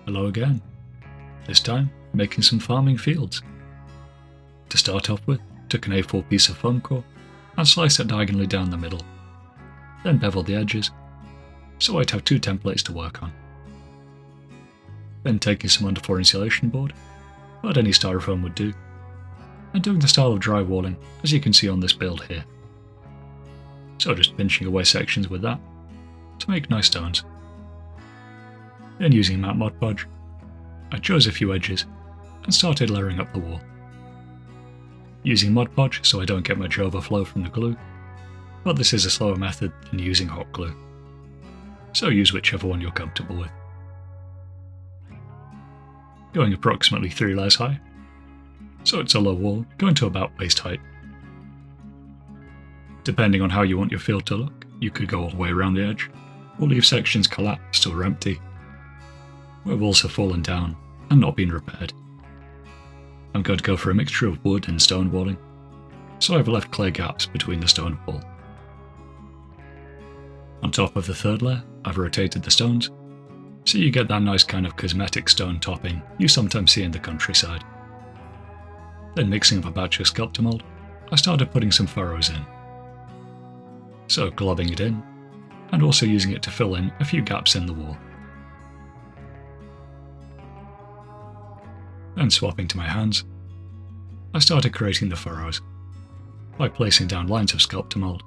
Hello again. This time, making some farming fields. To start off with, took an A4 piece of foam core and sliced it diagonally down the middle, then beveled the edges, so I'd have two templates to work on. Then taking some under 4 insulation board, but any styrofoam would do, and doing the style of drywalling as you can see on this build here. So just pinching away sections with that to make nice stones. Then using matte Mod Podge, I chose a few edges and started layering up the wall. Using Mod Podge so I don't get much overflow from the glue, but this is a slower method than using hot glue, so use whichever one you're comfortable with. Going approximately 3 layers high, so it's a low wall going to about waist height. Depending on how you want your field to look, you could go all the way around the edge, or leave sections collapsed or empty, where walls have fallen down and not been repaired. I'm going to go for a mixture of wood and stone walling, so I've left clear gaps between the stone wall. On top of the third layer, I've rotated the stones, so you get that nice kind of cosmetic stone topping you sometimes see in the countryside. Then mixing up a batch of sculptor mold, I started putting some furrows in. So globbing it in, and also using it to fill in a few gaps in the wall. Then swapping to my hands, I started creating the furrows by placing down lines of sculptor mold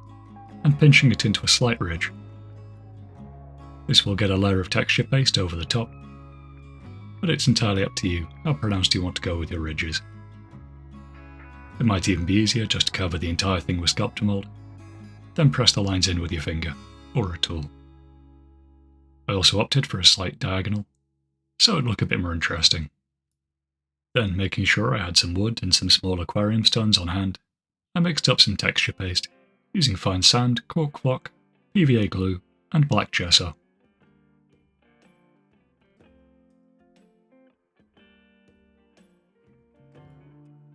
and pinching it into a slight ridge. This will get a layer of texture paste over the top, but it's entirely up to you how pronounced you want to go with your ridges. It might even be easier just to cover the entire thing with sculptor mold, then press the lines in with your finger or a tool. I also opted for a slight diagonal, so it'd look a bit more interesting. Then, making sure I had some wood and some small aquarium stones on hand, I mixed up some texture paste, using fine sand, cork flock, PVA glue, and black gesso.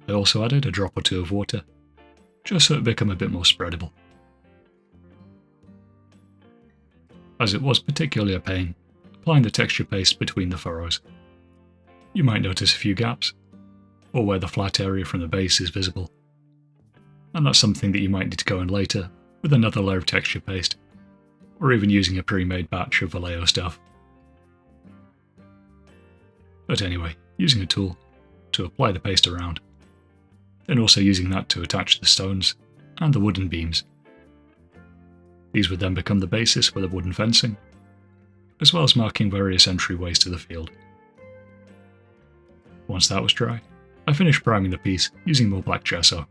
I also added a drop or two of water, just so it became a bit more spreadable. As it was particularly a pain applying the texture paste between the furrows. You might notice a few gaps, or where the flat area from the base is visible, and that's something that you might need to go in later with another layer of texture paste, or even using a pre-made batch of Vallejo stuff. But anyway, using a tool to apply the paste around, then also using that to attach the stones and the wooden beams. These would then become the basis for the wooden fencing, as well as marking various entryways to the field. Once that was dry, I finished priming the piece using more black gesso,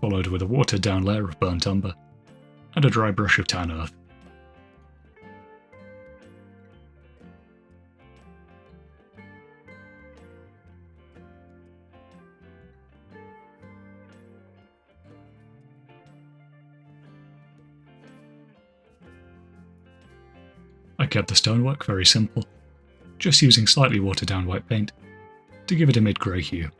followed with a watered down layer of burnt umber and a dry brush of tan earth. I kept the stonework very simple, just using slightly watered down white paint to give it a mid-grey hue,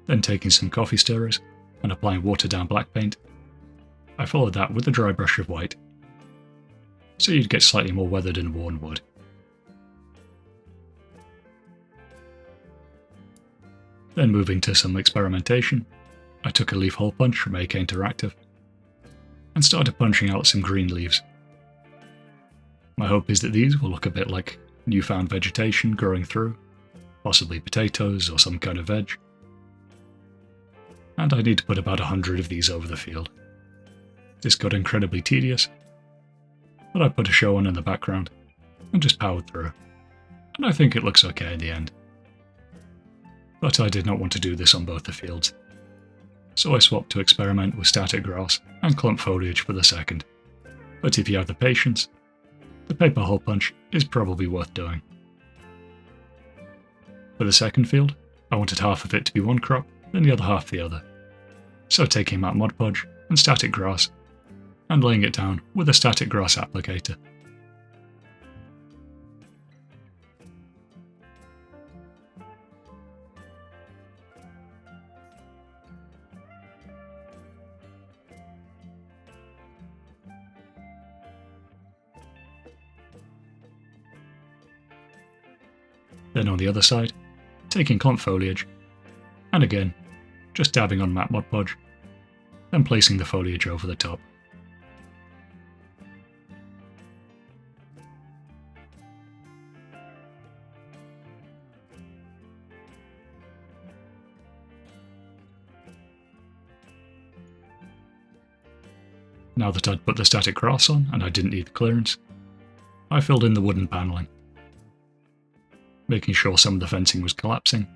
then taking some coffee stirrers and applying watered down black paint, I followed that with a dry brush of white, so you'd get slightly more weathered and worn wood. Then moving to some experimentation, I took a leaf hole punch from AK Interactive and started punching out some green leaves. My hope is that these will look a bit like newfound vegetation growing through, possibly potatoes or some kind of veg. And I need to put about 100 of these over the field. This got incredibly tedious, but I put a show on in the background and just powered through, and I think it looks okay in the end. But I did not want to do this on both the fields, so I swapped to experiment with static grass and clump foliage for the second. But if you have the patience, the paper hole punch is probably worth doing. For the second field, I wanted half of it to be one crop, then the other half the other. So taking matte Mod Podge and static grass, and laying it down with a static grass applicator. Then on the other side, taking clump foliage, and again, just dabbing on matte Mod Podge, then placing the foliage over the top. Now that I'd put the static grass on and I didn't need the clearance, I filled in the wooden panelling, making sure some of the fencing was collapsing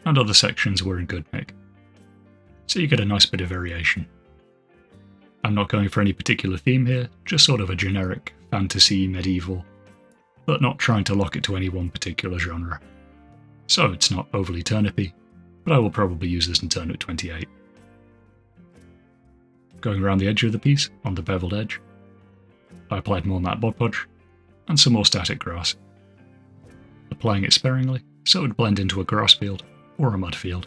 and other sections were in good nick, so you get a nice bit of variation. I'm not going for any particular theme here, just sort of a generic fantasy medieval, but not trying to lock it to any one particular genre. So it's not overly turnipy, but I will probably use this in Turnip 28. Going around the edge of the piece, on the beveled edge, I applied more matte Mod Podge and some more static grass, applying it sparingly so it would blend into a grass field or a mud field.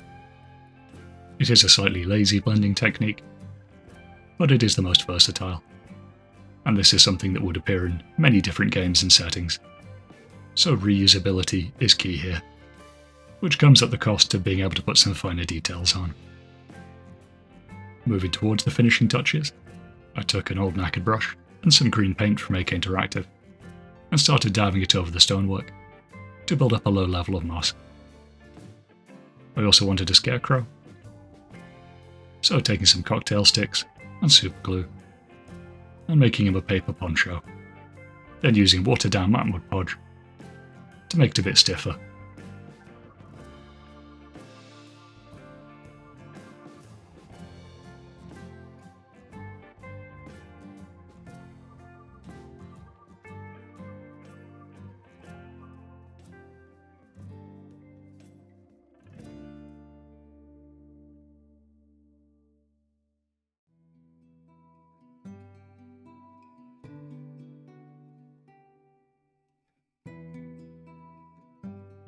It is a slightly lazy blending technique, but it is the most versatile, and this is something that would appear in many different games and settings, so reusability is key here, which comes at the cost of being able to put some finer details on. Moving towards the finishing touches, I took an old knackered brush and some green paint from AK Interactive and started dabbing it over the stonework to build up a low level of moss. I also wanted a scarecrow, so taking some cocktail sticks and super glue and making him a paper poncho, then using watered down matte Mod Podge to make it a bit stiffer.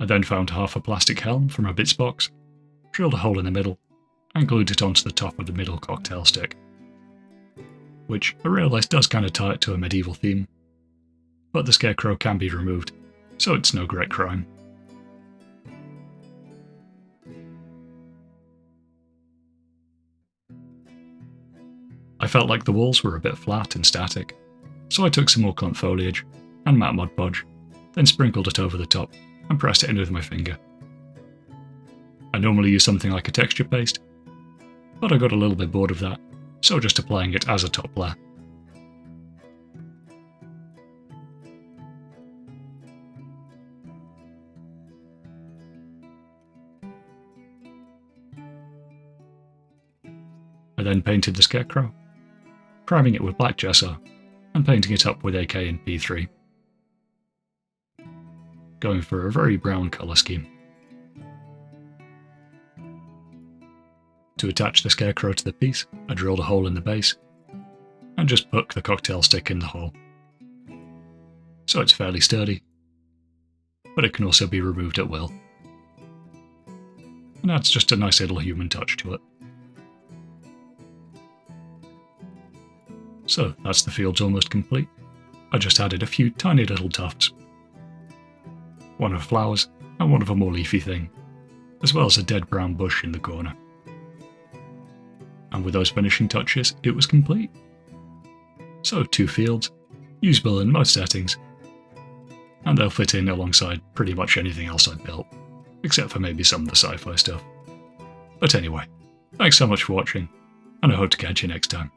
I then found half a plastic helm from a bits box, drilled a hole in the middle, and glued it onto the top of the middle cocktail stick, which I realised does kind of tie it to a medieval theme, but the scarecrow can be removed, so it's no great crime. I felt like the walls were a bit flat and static, so I took some more clump foliage and matte Mod Podge, then sprinkled it over the top and pressed it in with my finger. I normally use something like a texture paste, but I got a little bit bored of that, so just applying it as a top layer. I then painted the scarecrow, priming it with black gesso and painting it up with AK and P3. Going for a very brown colour scheme. To attach the scarecrow to the piece, I drilled a hole in the base and just put the cocktail stick in the hole. So it's fairly sturdy, but it can also be removed at will. And adds just a nice little human touch to it. So that's the fields almost complete. I just added a few tiny little tufts. One of flowers and one of a more leafy thing, as well as a dead brown bush in the corner. And with those finishing touches, it was complete. So 2 fields, usable in most settings, and they'll fit in alongside pretty much anything else I've built, except for maybe some of the sci-fi stuff. But anyway, thanks so much for watching, and I hope to catch you next time.